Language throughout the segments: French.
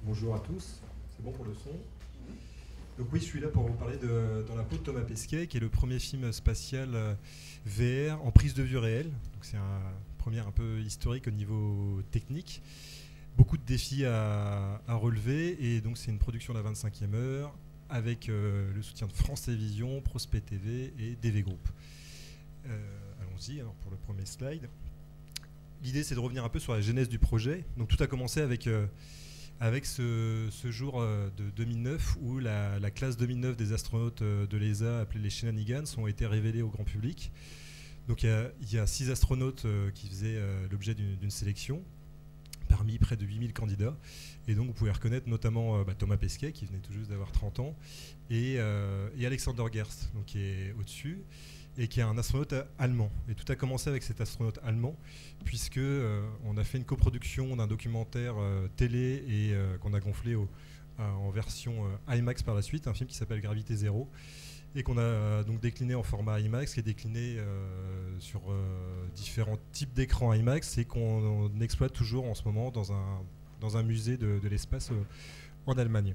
Bonjour à tous, c'est bon pour le son. Donc oui, je suis là pour vous parler de Dans la peau de Thomas Pesquet, qui est le premier film spatial VR en prise de vue réelle. Donc c'est un premier un peu historique au niveau technique. Beaucoup de défis à relever, et donc c'est une production de la 25e heure avec le soutien de France Télévisions, Prospect TV et DV Group. Allons-y alors pour le premier slide. L'idée, c'est de revenir un peu sur la genèse du projet. Donc tout a commencé avec ce jour de 2009 où la classe 2009 des astronautes de l'ESA, appelés les Shenanigans, ont été révélés au grand public. Donc il y a 6 astronautes qui faisaient l'objet d'une sélection parmi près de 8000 candidats. Et donc vous pouvez reconnaître notamment Thomas Pesquet, qui venait tout juste d'avoir 30 ans, et Alexander Gerst, donc, qui est au-dessus, et qui est un astronaute allemand. Et tout a commencé avec cet astronaute allemand, puisque on a fait une coproduction d'un documentaire télé et qu'on a gonflé en version IMAX par la suite, un film qui s'appelle Gravité Zéro, et qu'on a donc décliné en format IMAX, qui est décliné sur différents types d'écrans IMAX, et qu'on exploite toujours en ce moment dans un musée de l'espace en Allemagne.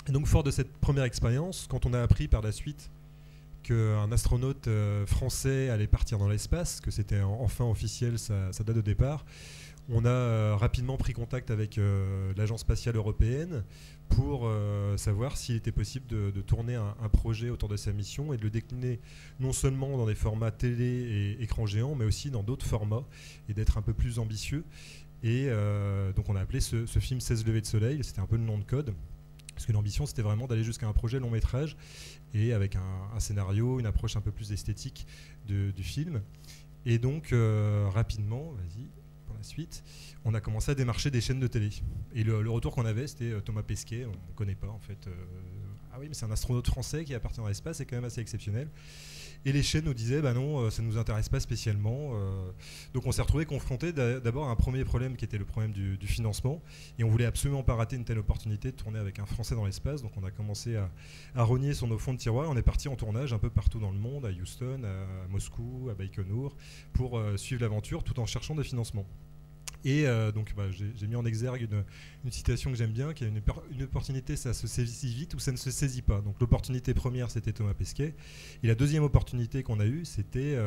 Et donc fort de cette première expérience, quand on a appris par la suite qu'un astronaute français allait partir dans l'espace, que c'était enfin officiel sa date de départ, on a rapidement pris contact avec l'Agence spatiale européenne pour savoir s'il était possible de tourner un projet autour de sa mission et de le décliner non seulement dans des formats télé et écran géant, mais aussi dans d'autres formats, et d'être un peu plus ambitieux. Et donc on a appelé ce film 16 levées de soleil, c'était un peu le nom de code, parce que l'ambition, c'était vraiment d'aller jusqu'à un projet long métrage, et avec un scénario, une approche un peu plus esthétique du film. Et donc, rapidement, vas-y, pour la suite, on a commencé à démarcher des chaînes de télé. Et le retour qu'on avait, c'était Thomas Pesquet, on ne connaît pas en fait. Ah oui, mais c'est un astronaute français qui appartient dans l'espace, c'est quand même assez exceptionnel. Et les chaînes nous disaient, bah non, ça ne nous intéresse pas spécialement. Donc on s'est retrouvé confronté d'abord à un premier problème qui était le problème du financement. Et on voulait absolument pas rater une telle opportunité de tourner avec un Français dans l'espace. Donc on a commencé à rogner sur nos fonds de tiroir. On est parti en tournage un peu partout dans le monde, à Houston, à Moscou, à Baïkonour, pour suivre l'aventure tout en cherchant des financements. Et donc j'ai mis en exergue une citation que j'aime bien, qui est une opportunité, ça se saisit vite ou ça ne se saisit pas. Donc l'opportunité première, c'était Thomas Pesquet. Et la deuxième opportunité qu'on a eue, c'était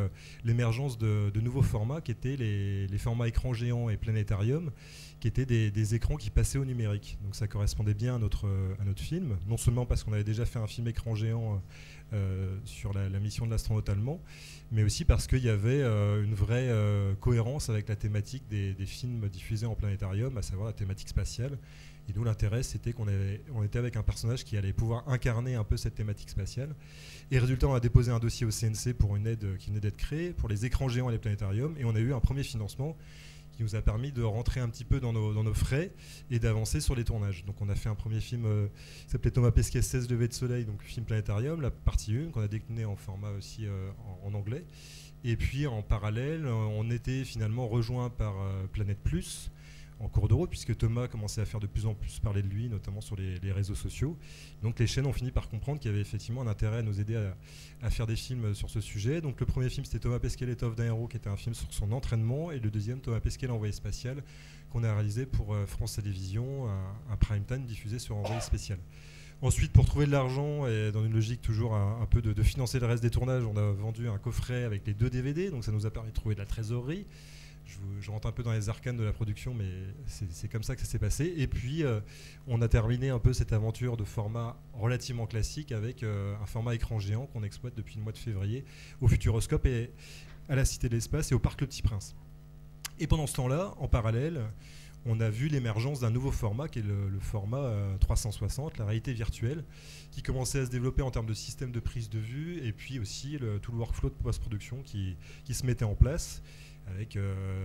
l'émergence de nouveaux formats, qui étaient les formats écran géant et planétarium, qui étaient des écrans qui passaient au numérique. Donc ça correspondait bien à notre film, non seulement parce qu'on avait déjà fait un film écran géant sur la mission de l'astronaute allemand, mais aussi parce qu'il y avait une vraie cohérence avec la thématique des films diffusés en planétarium, à savoir la thématique spatiale. Et nous, l'intérêt, c'était qu'on était avec un personnage qui allait pouvoir incarner un peu cette thématique spatiale. Et résultat, on a déposé un dossier au CNC pour une aide qui venait d'être créée, pour les écrans géants et les planétariums, et on a eu un premier financement qui nous a permis de rentrer un petit peu dans nos frais et d'avancer sur les tournages. Donc on a fait un premier film qui s'appelait Thomas Pesquet 16 levées de soleil, donc film planétarium, la partie 1, qu'on a décliné en format aussi en anglais. Et puis en parallèle, on était finalement rejoint par Planète Plus en cours de route, puisque Thomas commençait à faire de plus en plus parler de lui, notamment sur les réseaux sociaux. Donc les chaînes ont fini par comprendre qu'il y avait effectivement un intérêt à nous aider à faire des films sur ce sujet. Donc le premier film, c'était Thomas Pesquet, l'étoffe d'un héros, qui était un film sur son entraînement, et le deuxième, Thomas Pesquet, l'envoyé spatial, qu'on a réalisé pour France Télévisions, un prime time diffusé sur Envoyé spécial. Ensuite, pour trouver de l'argent, et dans une logique toujours un peu de financer le reste des tournages, on a vendu un coffret avec les 2 DVD, donc ça nous a permis de trouver de la trésorerie. Je rentre un peu dans les arcanes de la production, mais c'est comme ça que ça s'est passé. Et puis, on a terminé un peu cette aventure de format relativement classique avec un format écran géant qu'on exploite depuis le mois de février au Futuroscope et à la Cité de l'Espace et au Parc Le Petit Prince. Et pendant ce temps-là, en parallèle, on a vu l'émergence d'un nouveau format qui est le format 360, la réalité virtuelle, qui commençait à se développer en termes de système de prise de vue, et puis aussi tout le workflow de post-production qui se mettait en place, avec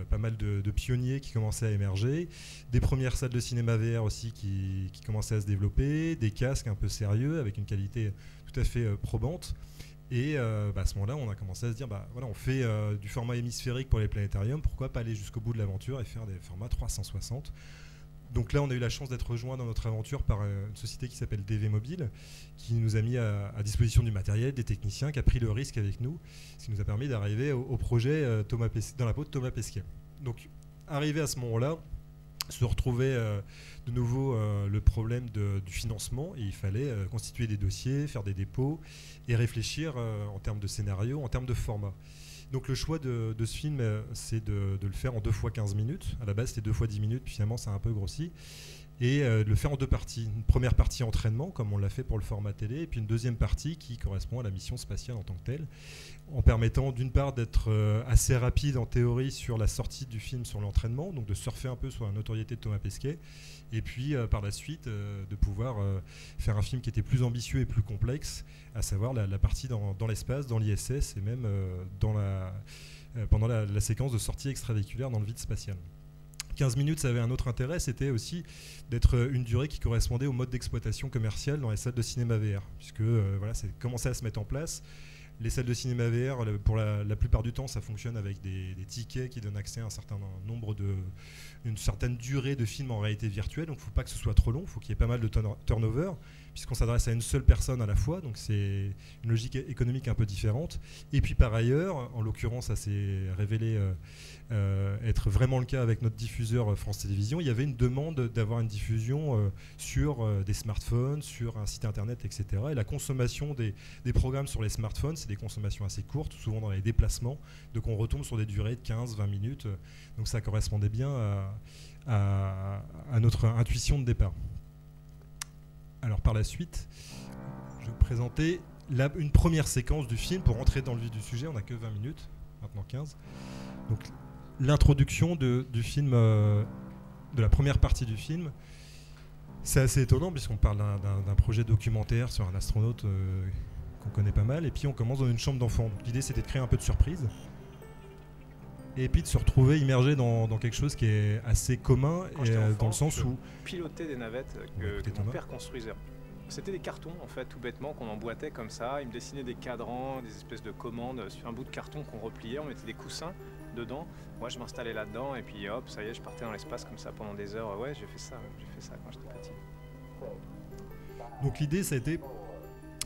pas mal de pionniers qui commençaient à émerger, des premières salles de cinéma VR aussi qui commençaient à se développer, des casques un peu sérieux avec une qualité tout à fait probante. Et à ce moment-là, on a commencé à se dire, voilà, on fait du format hémisphérique pour les planétariums, pourquoi pas aller jusqu'au bout de l'aventure et faire des formats 360. Donc là, on a eu la chance d'être rejoint dans notre aventure par une société qui s'appelle DV Mobile, qui nous a mis à disposition du matériel, des techniciens, qui a pris le risque avec nous, ce qui nous a permis d'arriver au projet dans la peau de Thomas Pesquet. Donc, arrivé à ce moment-là, se retrouvait de nouveau le problème du financement, et il fallait constituer des dossiers, faire des dépôts et réfléchir en termes de scénario, en termes de format. Donc le choix de ce film, c'est de le faire en 2 fois 15 minutes. À la base, c'était 2 fois 10 minutes, puis finalement, ça a un peu grossi. Et de le faire en 2 parties. Une première partie entraînement, comme on l'a fait pour le format télé, et puis une deuxième partie qui correspond à la mission spatiale en tant que telle, en permettant d'une part d'être assez rapide en théorie sur la sortie du film sur l'entraînement, donc de surfer un peu sur la notoriété de Thomas Pesquet, et puis par la suite de pouvoir faire un film qui était plus ambitieux et plus complexe, à savoir la partie dans l'espace, dans l'ISS, et même pendant la séquence de sortie extravéhiculaire dans le vide spatial. 15 minutes, ça avait un autre intérêt, c'était aussi d'être une durée qui correspondait au mode d'exploitation commercial dans les salles de cinéma VR, puisque voilà, ça commençait à se mettre en place. Les salles de cinéma VR, pour la plupart du temps, ça fonctionne avec des tickets qui donnent accès à un certain nombre une certaine durée de film en réalité virtuelle, donc il ne faut pas que ce soit trop long, il faut qu'il y ait pas mal de turnover, puisqu'on s'adresse à une seule personne à la fois, donc c'est une logique économique un peu différente. Et puis par ailleurs, en l'occurrence, ça s'est révélé être vraiment le cas avec notre diffuseur France Télévisions, il y avait une demande d'avoir une diffusion sur des smartphones, sur un site internet, etc. Et la consommation des programmes sur les smartphones, c'est des consommations assez courtes, souvent dans les déplacements, donc on retombe sur des durées de 15-20 minutes, donc ça correspondait bien à notre intuition de départ. Alors par la suite, je vais vous présenter une première séquence du film pour rentrer dans le vif du sujet. On n'a que 20 minutes, maintenant 15. Donc l'introduction du film, de la première partie du film, c'est assez étonnant puisqu'on parle d'un projet documentaire sur un astronaute qu'on connaît pas mal, et puis on commence dans une chambre d'enfant. L'idée c'était de créer un peu de surprise, et puis de se retrouver immergé dans quelque chose qui est assez commun, dans le sens où piloter des navettes que mon père construisait. C'était des cartons en fait, tout bêtement, qu'on emboîtait comme ça. Il me dessinait des cadrans, des espèces de commandes sur un bout de carton qu'on repliait, on mettait des coussins dedans. Moi je m'installais là-dedans et puis hop, ça y est, je partais dans l'espace comme ça pendant des heures. Ouais, j'ai fait ça quand j'étais petit. Donc l'idée ça a été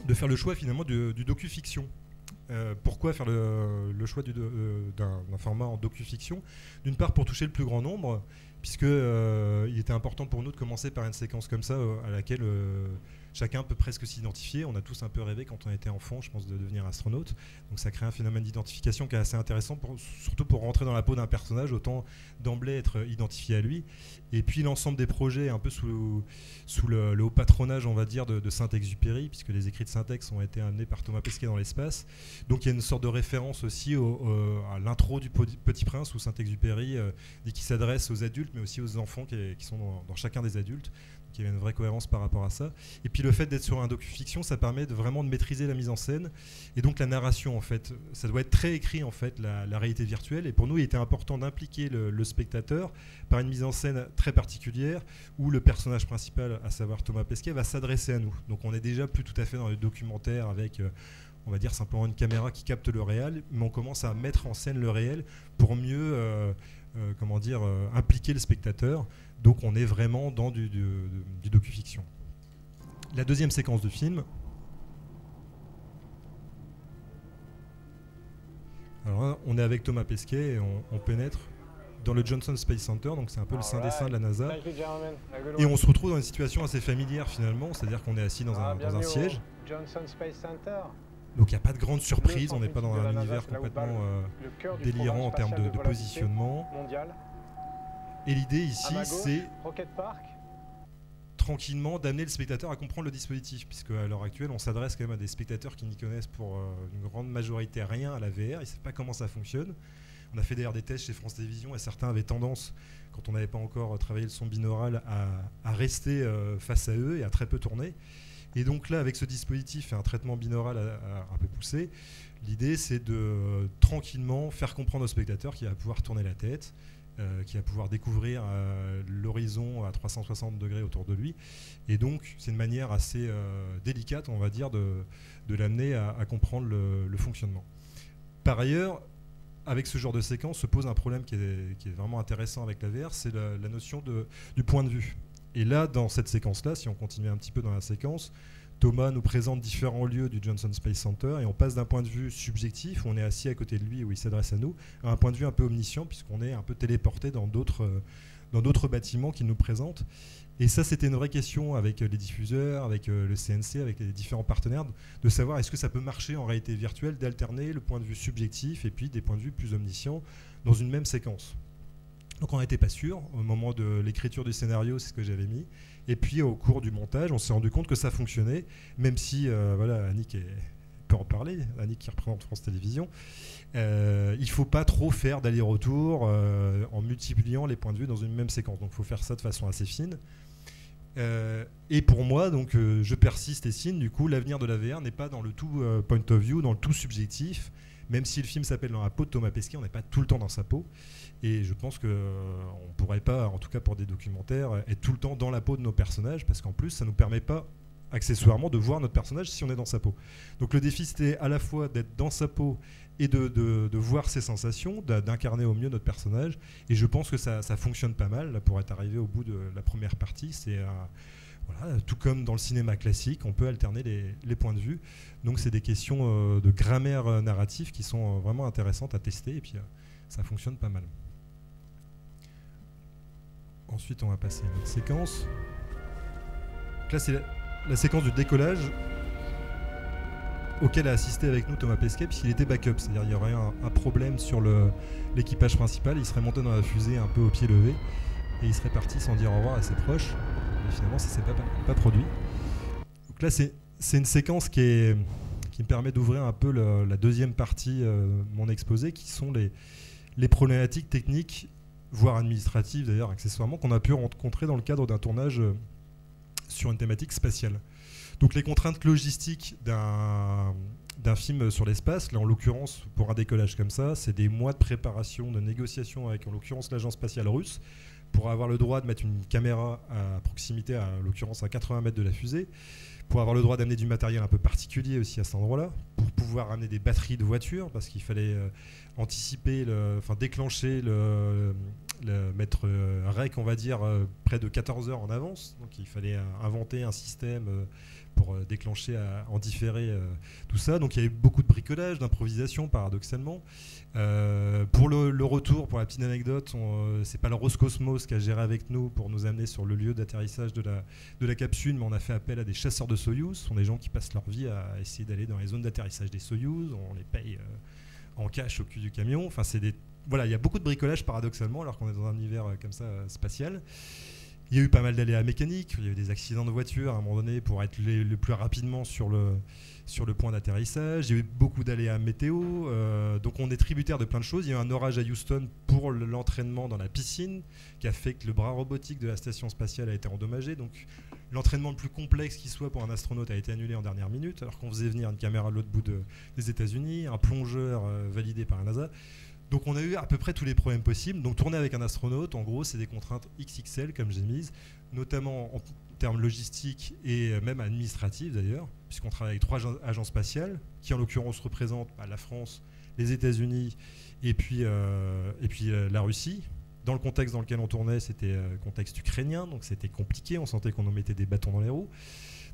de faire le choix finalement du docu-fiction. Pourquoi faire le choix d'un format en docu-fiction? D'une part pour toucher le plus grand nombre, puisque il était important pour nous de commencer par une séquence comme ça à laquelle chacun peut presque s'identifier. On a tous un peu rêvé quand on était enfant, je pense, de devenir astronaute. Donc ça crée un phénomène d'identification qui est assez intéressant, surtout pour rentrer dans la peau d'un personnage, autant d'emblée être identifié à lui. Et puis l'ensemble des projets un peu sous le haut patronage, on va dire, de Saint-Exupéry, puisque les écrits de Saint-Ex ont été amenés par Thomas Pesquet dans l'espace. Donc il y a une sorte de référence aussi à l'intro du Petit Prince, où Saint-Exupéry dit qu'il s'adresse aux adultes, mais aussi aux enfants qui sont dans chacun des adultes. Donc il y avait une vraie cohérence par rapport à ça. Et puis le fait d'être sur un docu-fiction, ça permet vraiment de maîtriser la mise en scène et donc la narration en fait. Ça doit être très écrit en fait, la réalité virtuelle. Et pour nous, il était important d'impliquer le spectateur par une mise en scène très particulière où le personnage principal, à savoir Thomas Pesquet, va s'adresser à nous. Donc on est déjà plus tout à fait dans le documentaire avec on va dire simplement une caméra qui capte le réel, mais on commence à mettre en scène le réel pour mieux impliquer le spectateur. Donc on est vraiment dans du docu-fiction. La deuxième séquence du film. Alors là, on est avec Thomas Pesquet et on pénètre dans le Johnson Space Center, donc c'est un peu le saint dessin de la NASA. Et on se retrouve dans une situation assez familière finalement, c'est-à-dire qu'on est assis dans un siège. Johnson Space Center. Donc il n'y a pas de grande surprise, on n'est pas dans un univers complètement délirant en termes de positionnement. Et l'idée ici, c'est tranquillement d'amener le spectateur à comprendre le dispositif, puisque à l'heure actuelle, on s'adresse quand même à des spectateurs qui n'y connaissent pour une grande majorité rien à la VR, ils ne savent pas comment ça fonctionne. On a fait d'ailleurs des tests chez France Télévisions et certains avaient tendance, quand on n'avait pas encore travaillé le son binaural, à rester face à eux et à très peu tourner. Et donc là, avec ce dispositif et un traitement binaural un peu poussé, l'idée c'est de tranquillement faire comprendre au spectateur qu'il va pouvoir tourner la tête, qui va pouvoir découvrir l'horizon à 360 degrés autour de lui. Et donc, c'est une manière assez délicate, on va dire, de l'amener à comprendre le fonctionnement. Par ailleurs, avec ce genre de séquence, se pose un problème qui est vraiment intéressant avec la VR, c'est la notion du point de vue. Et là, dans cette séquence-là, si on continue un petit peu dans la séquence, Thomas nous présente différents lieux du Johnson Space Center et on passe d'un point de vue subjectif, où on est assis à côté de lui, où il s'adresse à nous, à un point de vue un peu omniscient, puisqu'on est un peu téléporté dans d'autres dans d'autres bâtiments qu'ils nous présentent. Et ça, c'était une vraie question avec les diffuseurs, avec le CNC, avec les différents partenaires, de savoir est-ce que ça peut marcher en réalité virtuelle, d'alterner le point de vue subjectif et puis des points de vue plus omniscients dans une même séquence. Donc on n'était pas sûr. Au moment de l'écriture du scénario, c'est ce que j'avais mis. Et puis au cours du montage, on s'est rendu compte que ça fonctionnait, même si, voilà, Annick peut en parler, Annick qui représente France Télévisions. Il ne faut pas trop faire d'aller-retour en multipliant les points de vue dans une même séquence. Donc il faut faire ça de façon assez fine. Et pour moi, donc, je persiste et signe, du coup, l'avenir de la VR n'est pas dans le tout point of view, dans le tout subjectif. Même si le film s'appelle Dans la peau de Thomas Pesquet, on n'est pas tout le temps dans sa peau. Et je pense qu'on ne pourrait pas, en tout cas pour des documentaires, être tout le temps dans la peau de nos personnages, parce qu'en plus, ça ne nous permet pas, accessoirement, de voir notre personnage si on est dans sa peau. Donc le défi, c'était à la fois d'être dans sa peau et de voir ses sensations, d'incarner au mieux notre personnage. Et je pense que ça fonctionne pas mal. Là, pour être arrivé au bout de la première partie, c'est voilà, tout comme dans le cinéma classique, on peut alterner les points de vue. Donc c'est des questions de grammaire narrative qui sont vraiment intéressantes à tester. Et puis ça fonctionne pas mal. Ensuite, on va passer à une autre séquence. Donc là, c'est la séquence du décollage auquel a assisté avec nous Thomas Pesquet, puisqu'il était backup, c'est-à-dire il y aurait un problème sur l'équipage principal, il serait monté dans la fusée un peu au pied levé, et il serait parti sans dire au revoir à ses proches, et finalement ça ne s'est pas produit. Donc là c'est une séquence qui me permet d'ouvrir un peu la deuxième partie de mon exposé, qui sont les problématiques techniques, voire administratives d'ailleurs accessoirement, qu'on a pu rencontrer dans le cadre d'un tournage sur une thématique spatiale. Donc les contraintes logistiques d'un film sur l'espace, là en l'occurrence pour un décollage comme ça, c'est des mois de préparation, de négociation avec en l'occurrence l'agence spatiale russe pour avoir le droit de mettre une caméra à proximité, en l'occurrence à 80 mètres de la fusée, pour avoir le droit d'amener du matériel un peu particulier aussi à cet endroit-là, pour pouvoir amener des batteries de voitures, parce qu'il fallait anticiper, déclencher mettre rec, on va dire, près de 14 heures en avance. Donc il fallait inventer un système pour déclencher en différé tout ça. Donc il y avait beaucoup de bricolage, d'improvisation paradoxalement. Pour le retour, pour la petite anecdote, c'est pas le Roscosmos qui a géré avec nous pour nous amener sur le lieu d'atterrissage de la capsule, mais on a fait appel à des chasseurs de Soyouz. Ce sont des gens qui passent leur vie à essayer d'aller dans les zones d'atterrissage des Soyouz. On les paye en cash au cul du camion. Enfin, voilà, il y a beaucoup de bricolage paradoxalement, alors qu'on est dans un univers comme ça spatial. Il y a eu pas mal d'aléas mécaniques, il y a eu des accidents de voiture à un moment donné pour être le plus rapidement sur le point d'atterrissage. Il y a eu beaucoup d'aléas météo, donc on est tributaire de plein de choses. Il y a eu un orage à Houston pour l'entraînement dans la piscine qui a fait que le bras robotique de la station spatiale a été endommagé. Donc l'entraînement le plus complexe qui soit pour un astronaute a été annulé en dernière minute, alors qu'on faisait venir une caméra de l'autre bout des États-Unis, un plongeur validé par la NASA. Donc on a eu à peu près tous les problèmes possibles. Donc tourner avec un astronaute, en gros, c'est des contraintes XXL, comme j'ai mis, notamment en termes logistiques et même administratifs d'ailleurs, puisqu'on travaille avec 3 agences spatiales, qui en l'occurrence représentent la France, les États-Unis et puis la Russie. Dans le contexte dans lequel on tournait, c'était contexte ukrainien, donc c'était compliqué, on sentait qu'on nous mettait des bâtons dans les roues.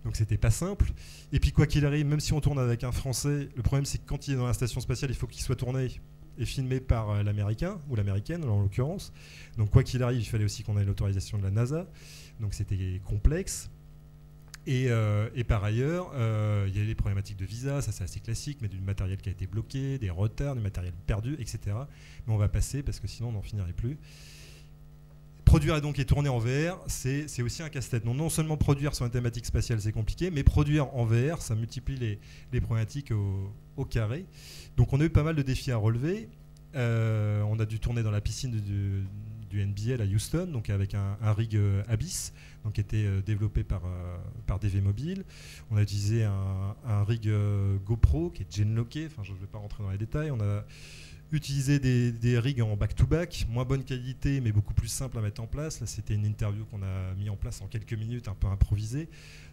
Donc c'était pas simple. Et puis quoi qu'il arrive, même si on tourne avec un Français, le problème c'est que quand il est dans la station spatiale, il faut qu'il soit tourné et filmé par l'américain ou l'américaine en l'occurrence. Donc quoi qu'il arrive, il fallait aussi qu'on ait l'autorisation de la NASA. Donc c'était complexe. Et par ailleurs, il y a les problématiques de visa, ça c'est assez classique, mais du matériel qui a été bloqué, des retards, du matériel perdu, etc. Mais on va passer parce que sinon on n'en finirait plus. Produire et tourner en VR, c'est aussi un casse-tête. Non seulement produire sur une thématique spatiale, c'est compliqué, mais produire en VR, ça multiplie les problématiques au carré. Donc on a eu pas mal de défis à relever. On a dû tourner dans la piscine du NBL à Houston, donc avec un rig Abyss, donc qui était développé par DV Mobile. On a utilisé un rig GoPro qui est genlocké, enfin je ne vais pas rentrer dans les détails. On a utilisé des rigs en back-to-back, moins bonne qualité mais beaucoup plus simple à mettre en place. Là, c'était une interview qu'on a mis en place en quelques minutes, un peu improvisée.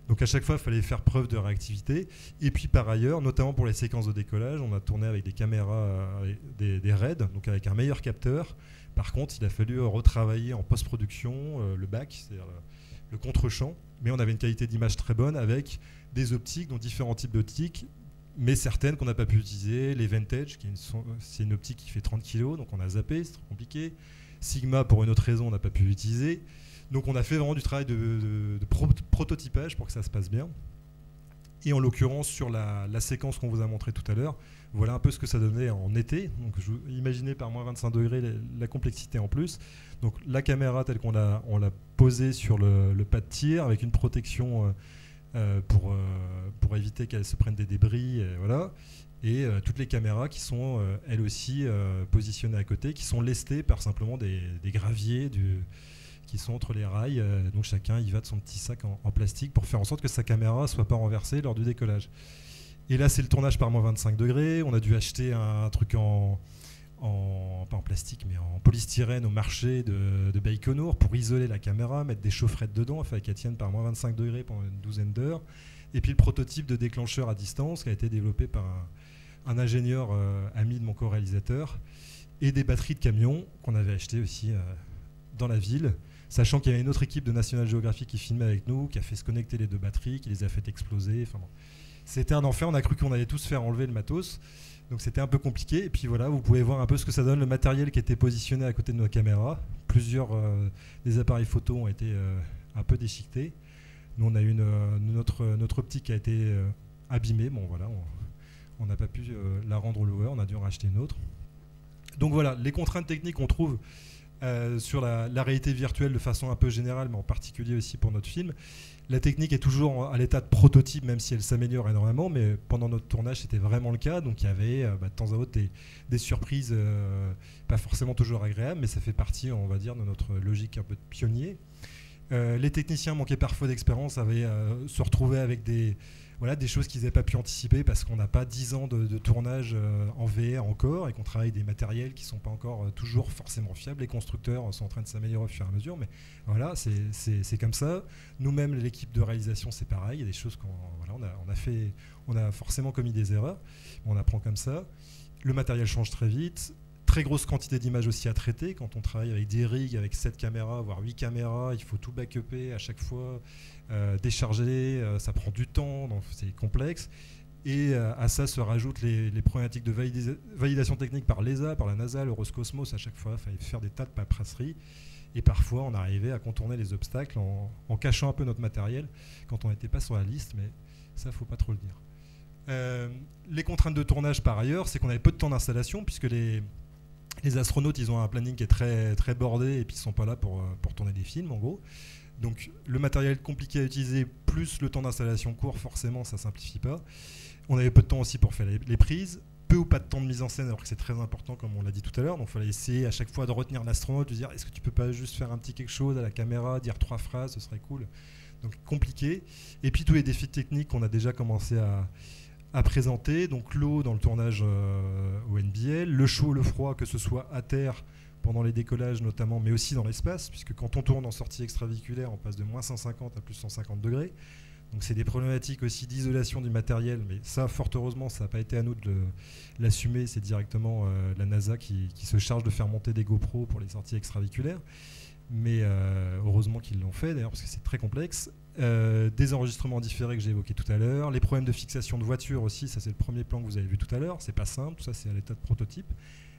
Donc à chaque fois, il fallait faire preuve de réactivité. Et puis par ailleurs, notamment pour les séquences de décollage, on a tourné avec des caméras, des RED, donc avec un meilleur capteur. Par contre, il a fallu retravailler en post-production le back, c'est-à-dire le contre-champ. Mais on avait une qualité d'image très bonne avec des optiques, donc différents types d'optiques, mais certaines qu'on n'a pas pu utiliser. Les Vantage, c'est une optique qui fait 30 kg, donc on a zappé, c'est trop compliqué. Sigma, pour une autre raison, on n'a pas pu l'utiliser. Donc on a fait vraiment du travail de prototypage pour que ça se passe bien. Et en l'occurrence, sur la séquence qu'on vous a montrée tout à l'heure, voilà un peu ce que ça donnait en été. Donc imaginez par moins 25 degrés la complexité en plus. Donc la caméra telle qu'on l'a posée sur le pas de tir, avec une protection pour éviter qu'elle se prenne des débris. Et voilà. Et toutes les caméras qui sont elles aussi positionnées à côté, qui sont lestées par simplement des graviers qui sont entre les rails. Donc chacun y va de son petit sac en plastique pour faire en sorte que sa caméra ne soit pas renversée lors du décollage. Et là, c'est le tournage par moins 25 degrés. On a dû acheter un truc pas en plastique, mais en polystyrène au marché de Baïkonour pour isoler la caméra, mettre des chaufferettes dedans, afin qu'elle tienne par moins 25 degrés pendant une douzaine d'heures. Et puis le prototype de déclencheur à distance qui a été développé par un ingénieur ami de mon co-réalisateur, et des batteries de camion qu'on avait achetées aussi dans la ville, sachant qu'il y avait une autre équipe de National Geographic qui filmait avec nous, qui a fait se connecter les deux batteries, qui les a fait exploser. Enfin bon. C'était un enfer, on a cru qu'on allait tous faire enlever le matos, donc c'était un peu compliqué. Et puis voilà, vous pouvez voir un peu ce que ça donne, le matériel qui était positionné à côté de nos caméras. Plusieurs des appareils photo ont été un peu déchiquetés. Nous, on a eu notre optique qui a été abîmée. Bon voilà, on n'a pas pu la rendre au loueur, on a dû en racheter une autre. Donc voilà, les contraintes techniques qu'on trouve sur la réalité virtuelle de façon un peu générale, mais en particulier aussi pour notre film. La technique est toujours à l'état de prototype, même si elle s'améliore énormément, mais pendant notre tournage, c'était vraiment le cas. Donc il y avait de temps à autre des surprises, pas forcément toujours agréables, mais ça fait partie, on va dire, de notre logique un peu de pionnier. Les techniciens manquaient parfois d'expérience, avaient se retrouver avec des choses qu'ils n'avaient pas pu anticiper parce qu'on n'a pas 10 ans de tournage en VR encore et qu'on travaille des matériels qui ne sont pas encore toujours forcément fiables. Les constructeurs sont en train de s'améliorer au fur et à mesure, mais voilà, c'est comme ça. Nous-mêmes, l'équipe de réalisation, c'est pareil. Il y a des choses on a forcément commis des erreurs. On apprend comme ça. Le matériel change très vite. Très grosse quantité d'images aussi à traiter. Quand on travaille avec des rigs, avec 7 caméras, voire 8 caméras, il faut tout backuper à chaque fois, décharger, ça prend du temps, donc c'est complexe. Et à ça se rajoutent les problématiques de validation technique par l'ESA, par la NASA, le Roscosmos. À chaque fois, il fallait faire des tas de paperasseries. Et parfois, on arrivait à contourner les obstacles en cachant un peu notre matériel quand on n'était pas sur la liste, mais ça, il ne faut pas trop le dire. Les contraintes de tournage, par ailleurs, c'est qu'on avait peu de temps d'installation, puisque les astronautes, ils ont un planning qui est très, très bordé et puis ils ne sont pas là pour tourner des films, en gros. Donc le matériel compliqué à utiliser, plus le temps d'installation court, forcément, ça ne simplifie pas. On avait peu de temps aussi pour faire les prises, peu ou pas de temps de mise en scène, alors que c'est très important, comme on l'a dit tout à l'heure. Donc il fallait essayer à chaque fois de retenir l'astronaute, de dire est-ce que tu peux pas juste faire un petit quelque chose à la caméra, dire 3 phrases, ce serait cool. Donc compliqué. Et puis tous les défis techniques qu'on a déjà commencé à présenter, donc l'eau dans le tournage au NBL, le chaud, le froid, que ce soit à terre pendant les décollages notamment, mais aussi dans l'espace, puisque quand on tourne en sortie extravéhiculaire, on passe de moins 150 à plus 150 degrés. Donc c'est des problématiques aussi d'isolation du matériel, mais ça, fort heureusement, ça n'a pas été à nous de l'assumer, c'est directement la NASA qui se charge de faire monter des GoPro pour les sorties extravéhiculaires. Mais heureusement qu'ils l'ont fait d'ailleurs, parce que c'est très complexe. Des enregistrements différés que j'ai évoqués tout à l'heure, les problèmes de fixation de voiture aussi, ça c'est le premier plan que vous avez vu tout à l'heure, c'est pas simple, tout ça c'est à l'état de prototype,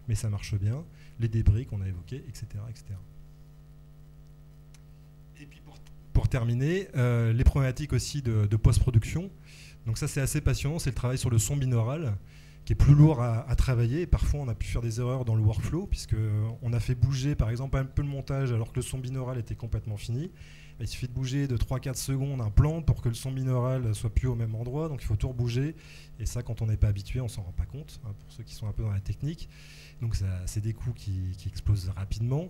mais ça marche bien, les débris qu'on a évoqués, etc. etc. Et puis pour terminer, les problématiques aussi de post-production, donc ça c'est assez passionnant, c'est le travail sur le son binaural, qui est plus lourd à travailler, et parfois on a pu faire des erreurs dans le workflow, puisqu'on a fait bouger par exemple un peu le montage alors que le son binaural était complètement fini. Il suffit de bouger de 3-4 secondes un plan pour que le son binaural soit plus au même endroit, donc il faut tout rebouger, et ça quand on n'est pas habitué on s'en rend pas compte, hein, pour ceux qui sont un peu dans la technique, donc c'est des coûts qui explosent rapidement.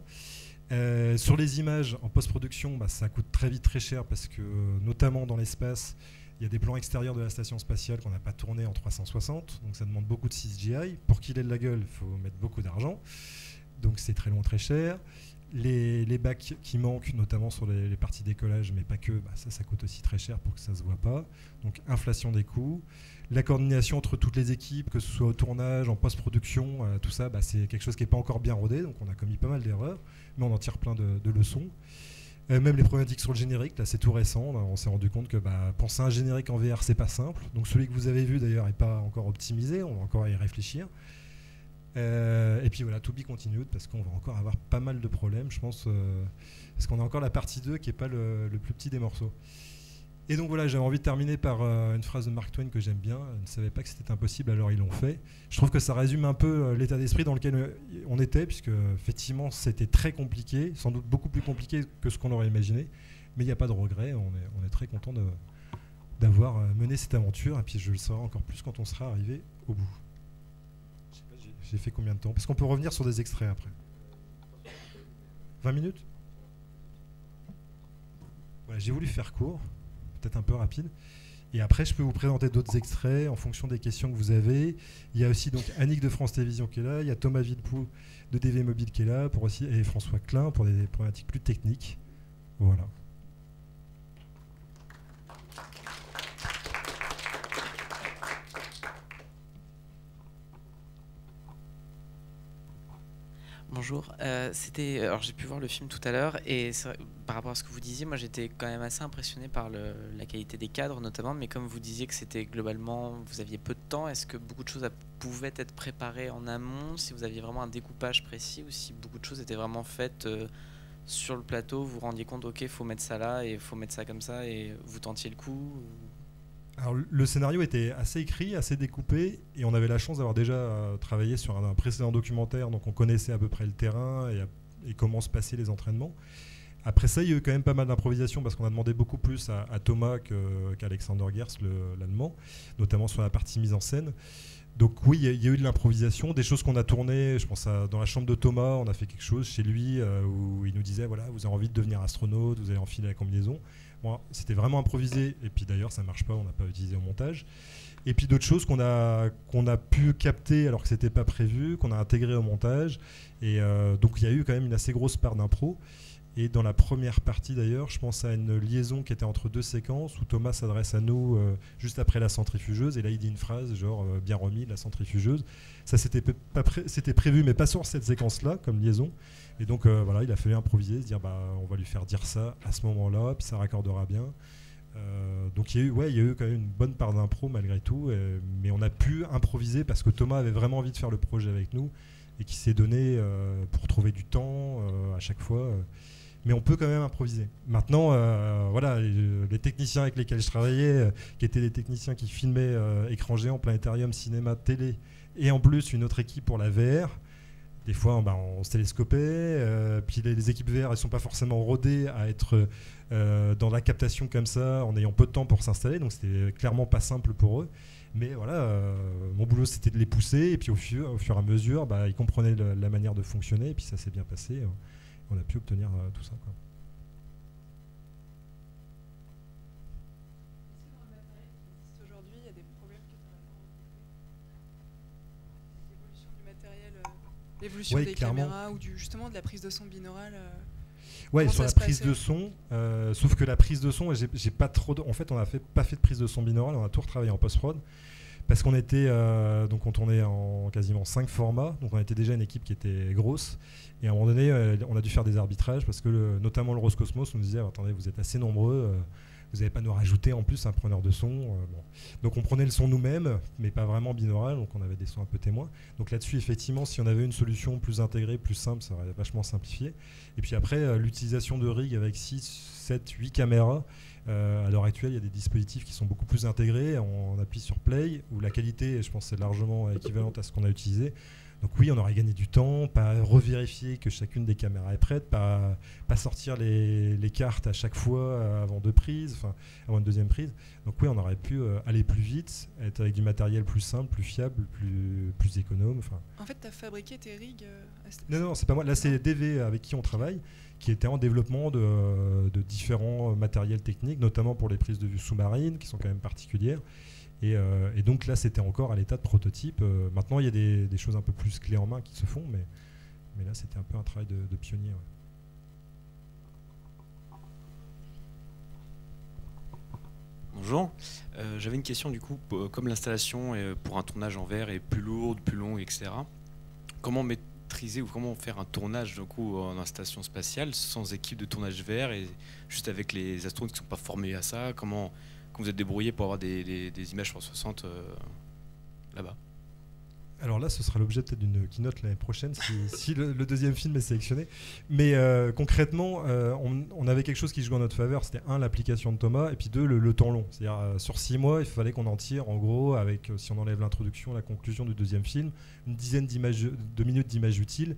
Sur les images en post-production, ça coûte très vite très cher, parce que notamment dans l'espace, il y a des plans extérieurs de la station spatiale qu'on n'a pas tourné en 360, donc ça demande beaucoup de CGI. Pour qu'il ait de la gueule, il faut mettre beaucoup d'argent, donc c'est très long, très cher. Les bacs qui manquent, notamment sur les parties décollage, mais pas que, ça coûte aussi très cher pour que ça ne se voit pas. Donc inflation des coûts. La coordination entre toutes les équipes, que ce soit au tournage, en post-production, tout ça, c'est quelque chose qui n'est pas encore bien rodé, donc on a commis pas mal d'erreurs, mais on en tire plein de leçons. Même les problématiques sur le générique, là c'est tout récent, on s'est rendu compte que penser un générique en VR c'est pas simple, donc celui que vous avez vu d'ailleurs n'est pas encore optimisé, on va encore y réfléchir. Et puis voilà, to be continued, parce qu'on va encore avoir pas mal de problèmes, je pense, parce qu'on a encore la partie 2 qui n'est pas le plus petit des morceaux. Et donc voilà, j'avais envie de terminer par une phrase de Mark Twain que j'aime bien. Ils ne savaient pas que c'était impossible, alors ils l'ont fait. Je trouve que ça résume un peu l'état d'esprit dans lequel on était, puisque effectivement c'était très compliqué, sans doute beaucoup plus compliqué que ce qu'on aurait imaginé, mais il n'y a pas de regret, on est très content d'avoir mené cette aventure, et puis je le saurai encore plus quand on sera arrivé au bout. Je sais pas, j'ai fait combien de temps? Parce qu'on peut revenir sur des extraits après. 20 minutes? Voilà, j'ai voulu faire court, peut-être un peu rapide. Et après, je peux vous présenter d'autres extraits en fonction des questions que vous avez. Il y a aussi donc Annick de France Télévisions qui est là, il y a Thomas Villepoux de DV Mobile qui est là, et François Klein pour des problématiques plus techniques. Voilà. Bonjour, alors j'ai pu voir le film tout à l'heure et par rapport à ce que vous disiez, moi j'étais quand même assez impressionné par la qualité des cadres notamment, mais comme vous disiez que c'était globalement, vous aviez peu de temps, est-ce que beaucoup de choses pouvaient être préparées en amont, si vous aviez vraiment un découpage précis ou si beaucoup de choses étaient vraiment faites sur le plateau, vous vous rendiez compte, ok, il faut mettre ça là et il faut mettre ça comme ça et vous tentiez le coup Alors, le scénario était assez écrit, assez découpé, et on avait la chance d'avoir déjà travaillé sur un précédent documentaire, donc on connaissait à peu près le terrain et comment se passaient les entraînements. Après ça, il y a eu quand même pas mal d'improvisation parce qu'on a demandé beaucoup plus à Thomas qu'Alexander Gers, l'allemand, notamment sur la partie mise en scène. Donc oui, il y a eu de l'improvisation, des choses qu'on a tournées, je pense dans la chambre de Thomas, on a fait quelque chose chez lui où il nous disait, voilà, vous avez envie de devenir astronaute, vous allez enfiler la combinaison. Bon, c'était vraiment improvisé, et puis d'ailleurs ça ne marche pas, on n'a pas utilisé au montage. Et puis d'autres choses qu'on a pu capter alors que ce n'était pas prévu, qu'on a intégré au montage. Et donc il y a eu quand même une assez grosse part d'impro. Et dans la première partie d'ailleurs, je pense à une liaison qui était entre deux séquences où Thomas s'adresse à nous juste après la centrifugeuse, et là il dit une phrase genre bien remis, la centrifugeuse. Ça c'était prévu mais pas sur cette séquence-là comme liaison. Et donc voilà, il a fallu improviser, se dire on va lui faire dire ça à ce moment-là, puis ça raccordera bien. Donc il y a eu quand même une bonne part d'impro malgré tout, mais on a pu improviser parce que Thomas avait vraiment envie de faire le projet avec nous et qui s'est donné pour trouver du temps à chaque fois. Mais on peut quand même improviser. Maintenant, voilà, les techniciens avec lesquels je travaillais, qui étaient des techniciens qui filmaient écran géant, planétarium, cinéma, télé, et en plus une autre équipe pour la VR. Des fois, on se télescopait, puis les équipes VR, elles ne sont pas forcément rodées à être dans la captation comme ça, en ayant peu de temps pour s'installer, donc c'était clairement pas simple pour eux. Mais voilà, mon boulot c'était de les pousser, et puis au fur et à mesure, ils comprenaient la manière de fonctionner, et puis ça s'est bien passé. On a pu obtenir tout ça, quoi. Est-ce que dans le matériel qui existe aujourd'hui, il y a des problèmes que tu n'as pas rencontrés? L'évolution du matériel, l'évolution des caméras ou justement de la prise de son binaurale. Ouais, sur la prise de son, sauf que la prise de son, j'ai pas trop. En fait, on n'a pas fait de prise de son binaural, on a tout retravaillé en post-prod. Parce qu'on était, donc on tournait en quasiment 5 formats, donc on était déjà une équipe qui était grosse. Et à un moment donné, on a dû faire des arbitrages parce que notamment le Roscosmos nous disait attendez, vous êtes assez nombreux, vous n'allez pas nous rajouter en plus un preneur de son. Bon. Donc on prenait le son nous-mêmes, mais pas vraiment binaural, donc on avait des sons un peu témoins. Donc là-dessus, effectivement, si on avait une solution plus intégrée, plus simple, ça aurait vachement simplifié. Et puis après, l'utilisation de rig avec 6, 7, 8 caméras. À l'heure actuelle, il y a des dispositifs qui sont beaucoup plus intégrés. On appuie sur Play, où la qualité, je pense, c'est largement équivalente à ce qu'on a utilisé. Donc oui, on aurait gagné du temps, pas revérifier que chacune des caméras est prête, pas sortir les cartes à chaque fois avant deux prises, avant une deuxième prise. Donc oui, on aurait pu aller plus vite, être avec du matériel plus simple, plus fiable, plus économe. En fait, tu as fabriqué tes rigs Non, c'est pas moi. Là, c'est DV avec qui on travaille, qui était en développement de différents matériels techniques, notamment pour les prises de vue sous-marines, qui sont quand même particulières. Et donc là, c'était encore à l'état de prototype. Maintenant, il y a des choses un peu plus clés en main qui se font, mais là, c'était un peu un travail de pionnier. Ouais. Bonjour, j'avais une question du coup, comme l'installation pour un tournage en VR est plus lourde, plus longue, etc. Comment maîtriser ou comment faire un tournage du coup, en installation spatiale sans équipe de tournage VR et juste avec les astronautes qui ne sont pas formés à ça? Comment vous êtes débrouillé pour avoir des images 360 là-bas? Alors là, ce sera l'objet peut-être d'une keynote l'année prochaine si le deuxième film est sélectionné. Mais concrètement, on avait quelque chose qui jouait en notre faveur. C'était l'application de Thomas, et puis deux, le temps long. C'est-à-dire sur 6 mois, il fallait qu'on en tire, en gros, avec, si on enlève l'introduction, la conclusion du deuxième film, une dizaine de minutes d'images utiles.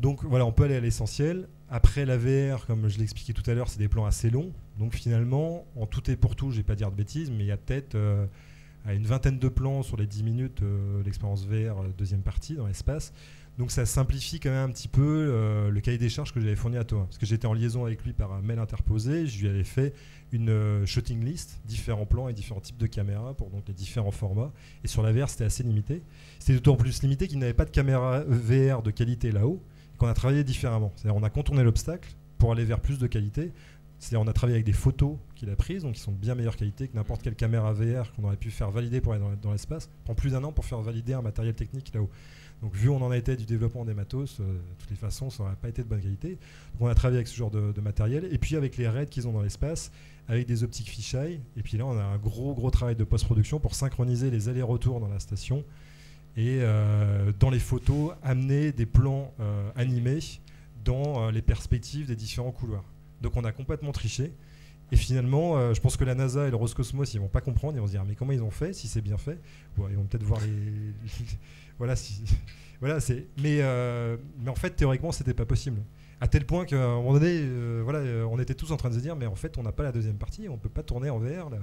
Donc voilà, on peut aller à l'essentiel. Après, la VR, comme je l'expliquais tout à l'heure, c'est des plans assez longs. Donc finalement, en tout et pour tout, je ne vais pas dire de bêtises, mais il y a peut-être une vingtaine de plans sur les 10 minutes l'expérience VR deuxième partie dans l'espace. Donc ça simplifie quand même un petit peu le cahier des charges que j'avais fourni à Thomas. Parce que j'étais en liaison avec lui par un mail interposé, je lui avais fait une shooting list, différents plans et différents types de caméras pour donc les différents formats. Et sur la VR, c'était assez limité. C'était d'autant plus limité qu'il n'avait pas de caméra VR de qualité là-haut, et qu'on a travaillé différemment. C'est-à-dire on a contourné l'obstacle pour aller vers plus de qualité. C'est-à-dire on a travaillé avec des photos qu'il a prises, donc qui sont de bien meilleure qualité que n'importe quelle caméra VR qu'on aurait pu faire valider pour aller dans l'espace. Ça prend plus d'1 an pour faire valider un matériel technique là-haut. Donc vu où on en était du développement des matos, de toutes les façons, ça n'aurait pas été de bonne qualité. Donc on a travaillé avec ce genre de matériel, et puis avec les raids qu'ils ont dans l'espace, avec des optiques fisheye, et puis là on a un gros travail de post-production pour synchroniser les allers-retours dans la station, et dans les photos, amener des plans animés dans les perspectives des différents couloirs. Donc on a complètement triché. Et finalement, je pense que la NASA et le Roscosmos, ils vont pas comprendre. Ils vont se dire, mais comment ils ont fait, si c'est bien fait? Bon, ils vont peut-être voir voilà, mais en fait, théoriquement, c'était pas possible. À tel point qu'à un moment donné, on était tous en train de se dire, mais en fait, on n'a pas la deuxième partie, on peut pas tourner en VR. Là.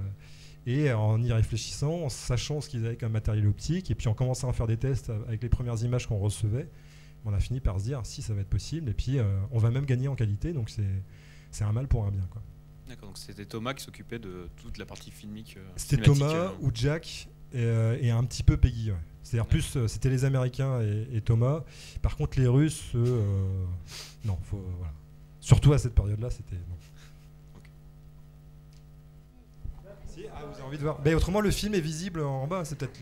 Et en y réfléchissant, en sachant ce qu'ils avaient comme matériel optique, et puis en commençant à faire des tests avec les premières images qu'on recevait, on a fini par se dire, si, ça va être possible. Et puis, on va même gagner en qualité, donc c'est un mal pour un bien, quoi. D'accord, donc c'était Thomas qui s'occupait de toute la partie filmique. C'était Thomas ou Jack et un petit peu Peggy. Ouais. C'est-à-dire plus, c'était les Américains et Thomas. Par contre, les Russes, non. Voilà. Surtout à cette période-là, c'était non. Okay. Si, vous avez envie de voir. Mais autrement, le film est visible en bas. C'est peut-être,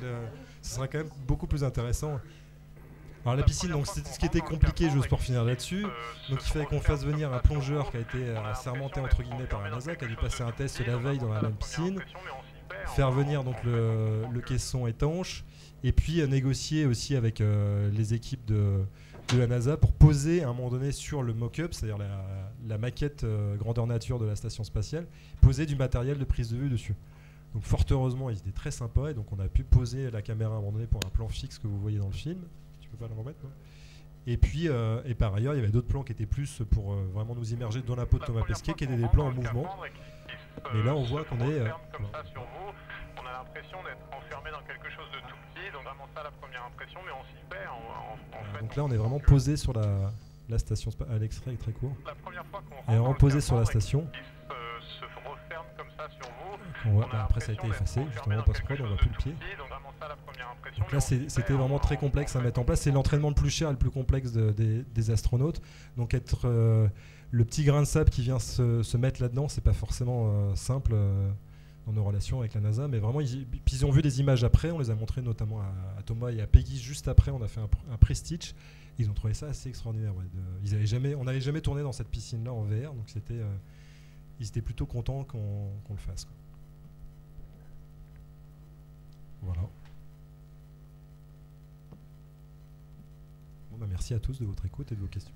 ce sera quand même beaucoup plus intéressant. Alors la piscine, donc c'est ce qui était compliqué, juste pour finir là-dessus. Donc il fallait qu'on fasse venir un plongeur qui a été assermenté entre guillemets par la NASA, qui a dû passer un test la veille dans la même piscine, faire venir donc le caisson étanche, et puis négocier aussi avec les équipes de la NASA pour poser à un moment donné sur le mock-up, c'est-à-dire la maquette grandeur nature de la station spatiale, poser du matériel de prise de vue dessus. Donc fort heureusement, ils étaient très sympas, et donc on a pu poser la caméra à un moment donné pour un plan fixe que vous voyez dans le film. Tu peux pas le remettre, quoi. Et puis, et par ailleurs, il y avait d'autres plans qui étaient plus pour vraiment nous immerger dans la peau de Thomas Pesquet, qui étaient des plans en mouvement. Mais là, on voit qu'on est... comme ça sur vous, on a l'impression d'être enfermé dans quelque chose de tout petit, donc vraiment ça la première impression, mais on s'y perd. En fait, donc là, on est vraiment posé sur la station spatiale. L'extrait est très court. La première fois qu'on rentre, vraiment posé sur la station. Se referme comme ça sur vous. On voit, après, ça a été effacé, justement, en post-prod, on voit plus le pied. Donc là, c'était vraiment très complexe à mettre en place. C'est l'entraînement le plus cher et le plus complexe des astronautes. Donc être le petit grain de sable qui vient se mettre là-dedans, c'est pas forcément simple dans nos relations avec la NASA. Mais vraiment, ils ont vu des images après. On les a montrées notamment à Thomas et à Peggy juste après. On a fait un pré-stitch. Ils ont trouvé ça assez extraordinaire. Ouais, on n'avait jamais tourné dans cette piscine-là en VR. Donc ils étaient plutôt contents qu'on le fasse, quoi. Voilà. Bon, merci à tous de votre écoute et de vos questions.